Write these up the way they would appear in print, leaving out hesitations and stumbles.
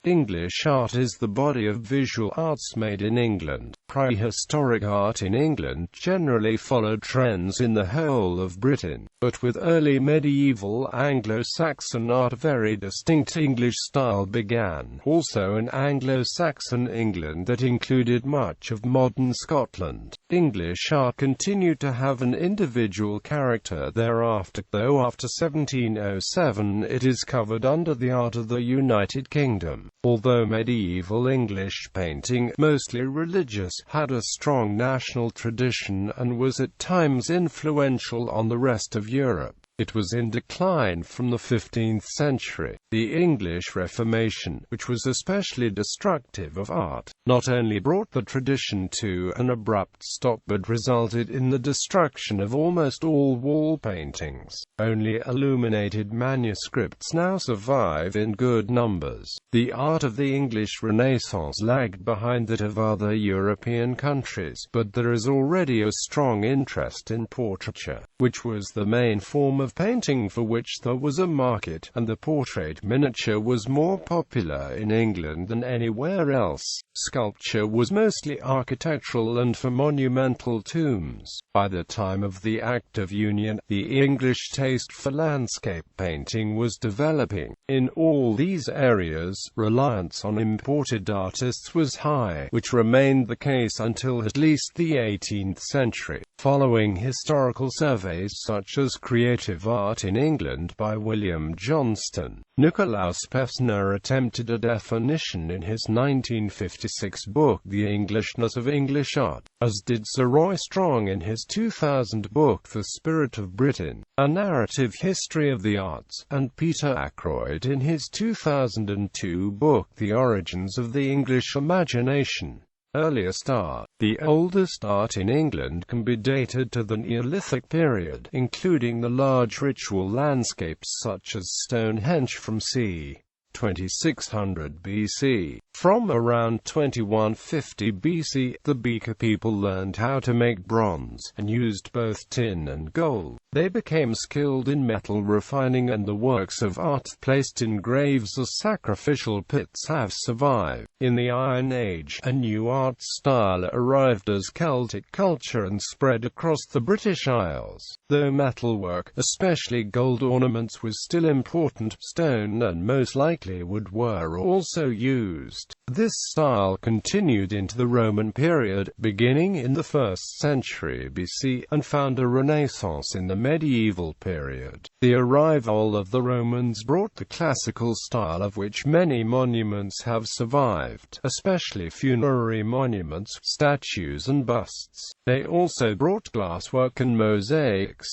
English art is the body of visual arts made in England. Prehistoric art in England generally followed trends in the whole of Britain, but with early medieval Anglo-Saxon art a very distinct English style began, also in Anglo-Saxon England that included much of modern Scotland. English art continued to have an individual character thereafter, though after 1707 it is covered under the art of the United Kingdom. Although medieval English painting, mostly religious, had a strong national tradition and was at times influential on the rest of Europe, it was in decline from the 15th century. The English Reformation, which was especially destructive of art, not only brought the tradition to an abrupt stop but resulted in the destruction of almost all wall paintings. Only illuminated manuscripts now survive in good numbers. The art of the English Renaissance lagged behind that of other European countries, but there is already a strong interest in portraiture, which was the main form of painting for which there was a market, and the portrait miniature was more popular in England than anywhere else. Sculpture was mostly architectural and for monumental tombs. By the time of the Act of Union, the English taste for landscape painting was developing. In all these areas, reliance on imported artists was high, which remained the case until at least the 18th century. Following historical surveys such as Creative Art in England by William Johnston, Nicolaus Pevsner attempted a definition in his 1956 book The Englishness of English Art, as did Sir Roy Strong in his 2000 book The Spirit of Britain, A Narrative History of the Arts, and Peter Ackroyd in his 2002 book The Origins of the English Imagination. Earliest art. The oldest art in England can be dated to the Neolithic period, including the large ritual landscapes such as Stonehenge from c. 2600 BC. From around 2150 BC, the Beaker people learned how to make bronze, and used both tin and gold. They became skilled in metal refining, and the works of art placed in graves or sacrificial pits have survived. In the Iron Age, a new art style arrived as Celtic culture and spread across the British Isles. Though metalwork, especially gold ornaments, was still important, stone and most likely wood were also used. This style continued into the Roman period, beginning in the 1st century BC, and found a renaissance in the medieval period. The arrival of the Romans brought the classical style, of which many monuments have survived, especially funerary monuments, statues and busts. They also brought glasswork and mosaics.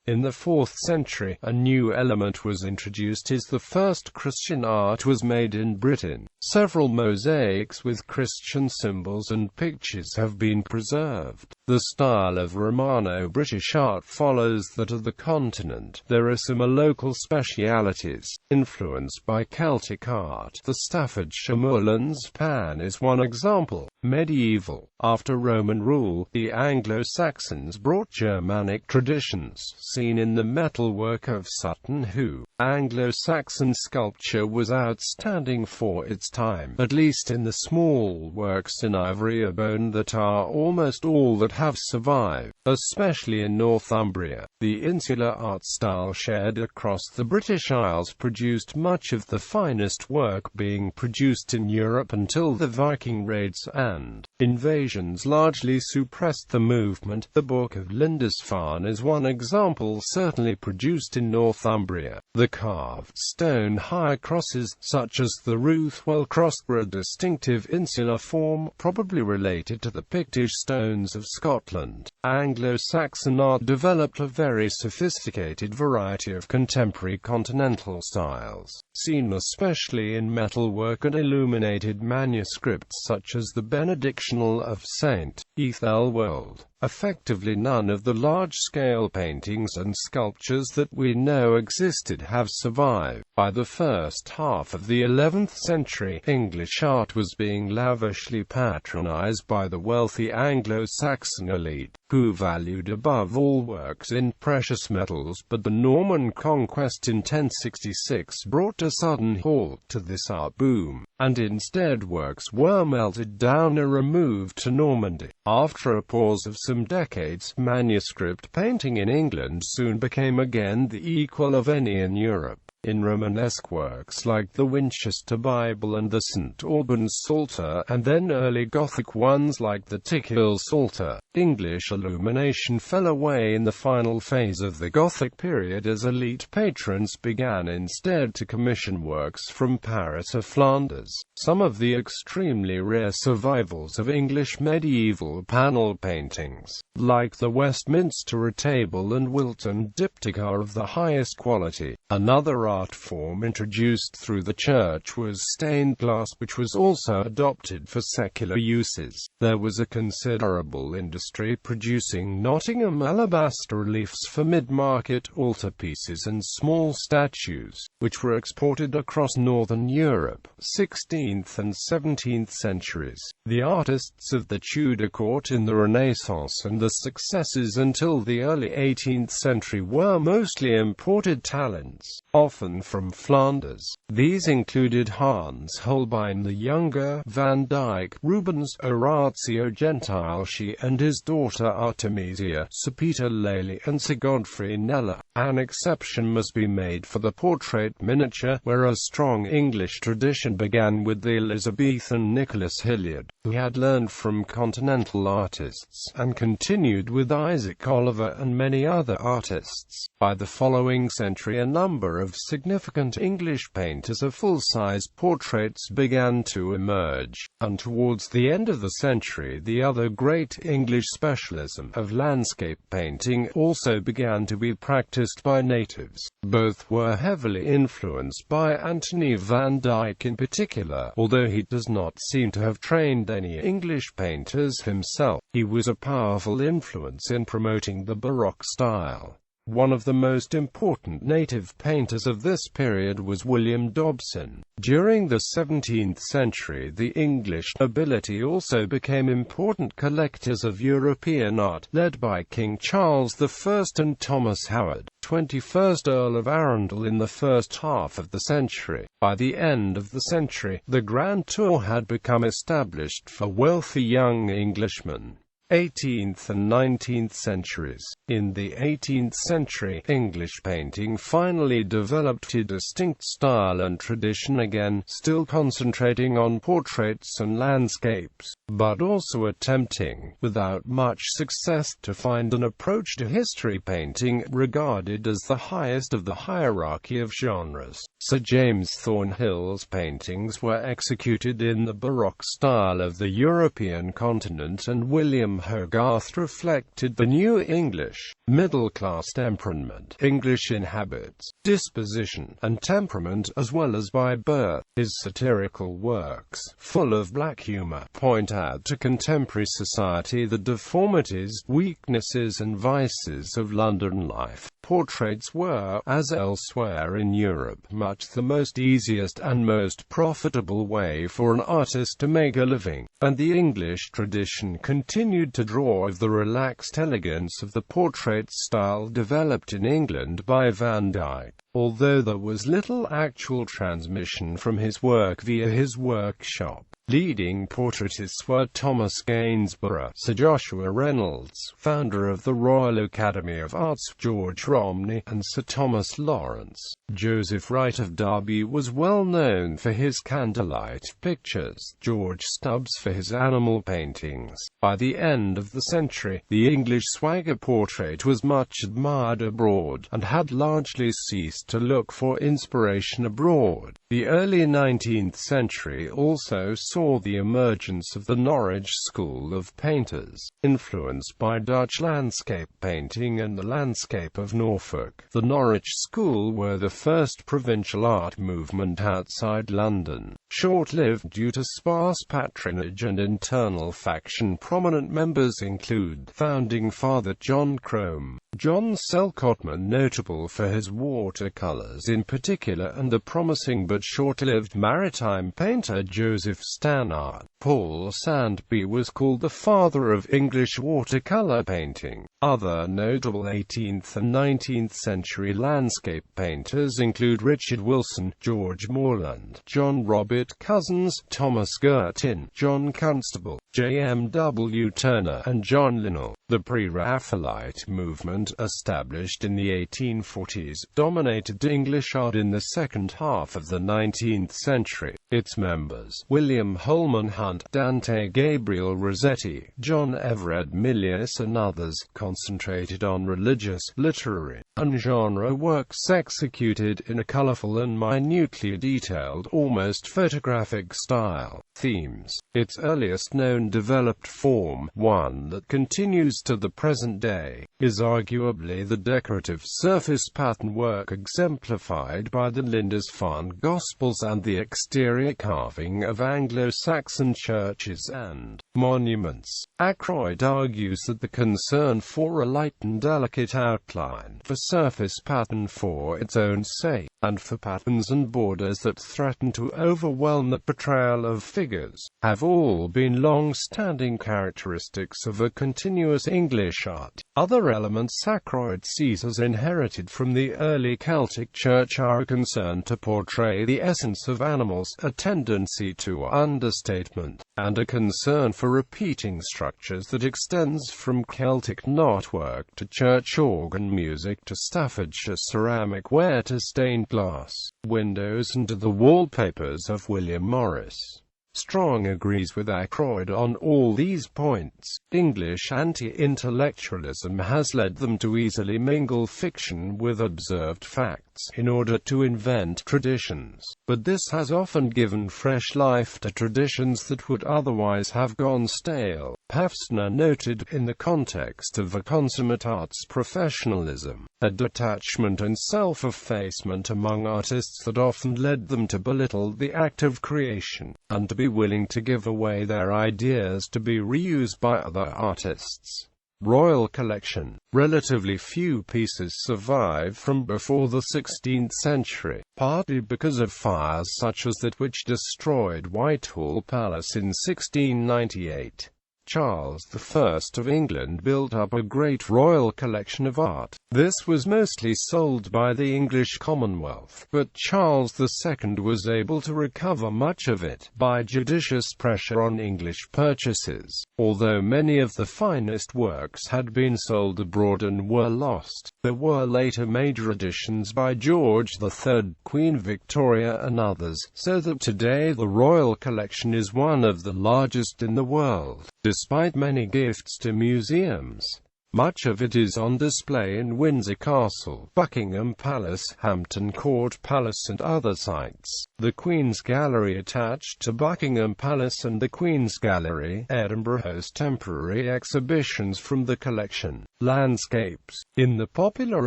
In the 4th century, a new element was introduced as the first Christian art was made in Britain. Several mosaics with Christian symbols and pictures have been preserved. The style of Romano-British art follows that of the continent. There are some local specialities, influenced by Celtic art. The Staffordshire Moorlands pan is one example. Medieval. After Roman rule, the Anglo-Saxons brought Germanic traditions, seen in the metalwork of Sutton Hoo. Anglo-Saxon sculpture was outstanding for its time, at least in the small works in ivory or bone that are almost all that have survived, especially in Northumbria. The insular art style shared across the British Isles produced much of the finest work being produced in Europe until the Viking raids and invasions largely suppressed the movement. The Book of Lindisfarne is one example, certainly produced in Northumbria. The carved stone high crosses, such as the Ruthwell cross, were a distinctive insular form, probably related to the Pictish stones of Scotland. Anglo-Saxon art developed a very sophisticated variety of contemporary continental styles, seen especially in metalwork and illuminated manuscripts such as the Benedictional of St. Ethelwold. Effectively none of the large-scale paintings and sculptures that we know existed have survived. By the first half of the 11th century, English art was being lavishly patronized by the wealthy Anglo-Saxon elite, who valued above all works in precious metals, but the Norman conquest in 1066 brought a sudden halt to this art boom, and instead works were melted down or removed to Normandy. After a pause of some decades, manuscript painting in England soon became again the equal of any in Europe. In Romanesque works like the Winchester Bible and the St. Albans Psalter, and then early Gothic ones like the Tickhill Psalter, English illumination fell away in the final phase of the Gothic period as elite patrons began instead to commission works from Paris or Flanders. Some of the extremely rare survivals of English medieval panel paintings, like the Westminster Table and Wilton diptych, are of the highest quality. Another art form introduced through the church was stained glass, which was also adopted for secular uses. There was a considerable industry producing Nottingham alabaster reliefs for mid-market altarpieces and small statues, which were exported across northern Europe, 16th and 17th centuries. The artists of the Tudor court in the Renaissance and the successes until the early 18th century were mostly imported talents, often from Flanders. These included Hans Holbein the Younger, Van Dyck, Rubens, Orazio Gentilischi and his daughter Artemisia, Sir Peter Lely and Sir Godfrey Kneller. An exception must be made for the portrait miniature, where a strong English tradition began with the Elizabethan Nicholas Hilliard, who had learned from continental artists, and continued with Isaac Oliver and many other artists. By the following century, a number of significant English painters of full-size portraits began to emerge, and towards the end of the century the other great English specialism of landscape painting also began to be practiced by natives. Both were heavily influenced by Anthony van Dyck in particular, although he does not seem to have trained any English painters himself. He was a powerful influence in promoting the Baroque style. One of the most important native painters of this period was William Dobson. During the 17th century, the English nobility also became important collectors of European art, led by King Charles I and Thomas Howard, 21st Earl of Arundel, in the first half of the century. By the end of the century, the Grand Tour had become established for wealthy young Englishmen. 18th and 19th centuries. In the 18th century, English painting finally developed a distinct style and tradition again, still concentrating on portraits and landscapes, but also attempting, without much success, to find an approach to history painting regarded as the highest of the hierarchy of genres. Sir James Thornhill's paintings were executed in the Baroque style of the European continent, and William Hogarth reflected the new English, middle-class temperament, English in habits, disposition, and temperament, as well as by birth. His satirical works, full of black humor, point out to contemporary society the deformities, weaknesses and vices of London life. Portraits were, as elsewhere in Europe, much the most easiest and most profitable way for an artist to make a living, and the English tradition continued to draw of the relaxed elegance of the portrait style developed in England by Van Dyck. Although there was little actual transmission from his work via his workshop, leading portraitists were Thomas Gainsborough, Sir Joshua Reynolds, founder of the Royal Academy of Arts, George Romney, and Sir Thomas Lawrence. Joseph Wright of Derby was well known for his candlelight pictures, George Stubbs for his animal paintings. By the end of the century, the English swagger portrait was much admired abroad, and had largely ceased to look for inspiration abroad. The early 19th century also saw saw the emergence of the Norwich school of painters, influenced by Dutch landscape painting and the landscape of Norfolk. The Norwich school were the first provincial art movement outside London. Short-lived due to sparse patronage and internal faction. Prominent members include founding father John Crome, John Selcotman, notable for his watercolours in particular, and the promising but short-lived maritime painter Joseph Stannard. Paul Sandby was called the father of English watercolour painting. Other notable 18th and 19th century landscape painters include Richard Wilson, George Morland, John Robert Cousins, Thomas Girtin, John Constable, J.M.W. Turner, and John Linnell. The Pre-Raphaelite movement, established in the 1840s, dominated English art in the second half of the 19th century. Its members, William Holman Hunt, Dante Gabriel Rossetti, John Everett Milius and others, concentrated on religious, literary, and genre works executed in a colorful and minutely detailed, almost photographic style. Themes. Its earliest known developed form, one that continues to the present day, is arguably the decorative surface pattern work exemplified by the Lindisfarne Gospels and the exterior carving of Anglo-Saxon churches and monuments. Ackroyd argues that the concern for a light and delicate outline for surface pattern for its own sake, and for patterns and borders that threaten to overwhelm the portrayal of figures, have all been long-standing characteristics of a continuous English art. Other elements Ackroyd sees as inherited from the early Celtic Church are a concern to portray the essence of animals, a tendency to understatement, and a concern for repeating structures that extends from Celtic knotwork to church organ music to Staffordshire ceramic ware to stained glass windows and to the wallpapers of William Morris. Strong agrees with Ackroyd on all these points. English anti-intellectualism has led them to easily mingle fiction with observed facts in order to invent traditions, but this has often given fresh life to traditions that would otherwise have gone stale. Pevsner noted, in the context of a consummate arts professionalism, a detachment and self-effacement among artists that often led them to belittle the act of creation, and to be willing to give away their ideas to be reused by other artists. Royal Collection. Relatively few pieces survive from before the 16th century, partly because of fires such as that which destroyed Whitehall Palace in 1698. Charles I of England built up a great royal collection of art. This was mostly sold by the English Commonwealth, but Charles II was able to recover much of it by judicious pressure on English purchases. Although many of the finest works had been sold abroad and were lost, there were later major additions by George III, Queen Victoria and others, so that today the royal collection is one of the largest in the world. Despite many gifts to museums, much of it is on display in Windsor Castle, Buckingham Palace, Hampton Court Palace and other sites. The Queen's Gallery attached to Buckingham Palace and the Queen's Gallery, Edinburgh host temporary exhibitions from the collection. Landscapes. In the popular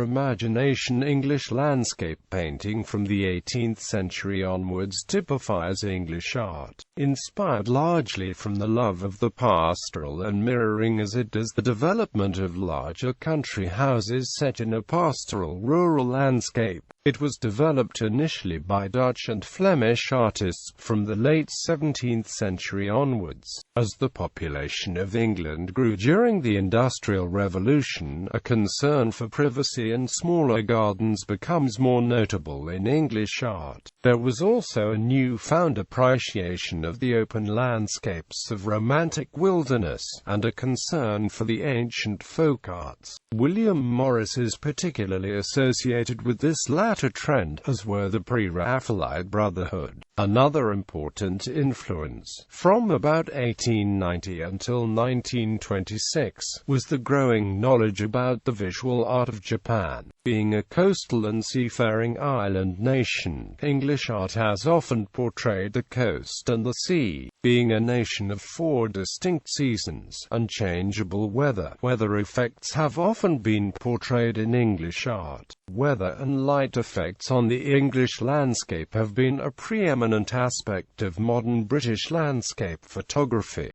imagination, English landscape painting from the 18th century onwards typifies English art, inspired largely from the love of the pastoral and mirroring as it does the development of larger country houses set in a pastoral rural landscape. It was developed initially by Dutch and Flemish artists from the late 17th century onwards. As the population of England grew during the Industrial Revolution, a concern for privacy and smaller gardens becomes more notable in English art. There was also a newfound appreciation of the open landscapes of romantic wilderness, and a concern for the ancient folk arts. William Morris is particularly associated with this latter trend, as were the Pre-Raphaelite Brotherhood. Another important influence, from about 1890 until 1926, was the growing knowledge about the visual art of Japan. Being a coastal and seafaring island nation, English art has often portrayed the coast and the sea. Being a nation of 4 distinct seasons, unchangeable weather effects have often been portrayed in English art. Weather and light effects on the English landscape have been a preeminent aspect of modern British landscape photography.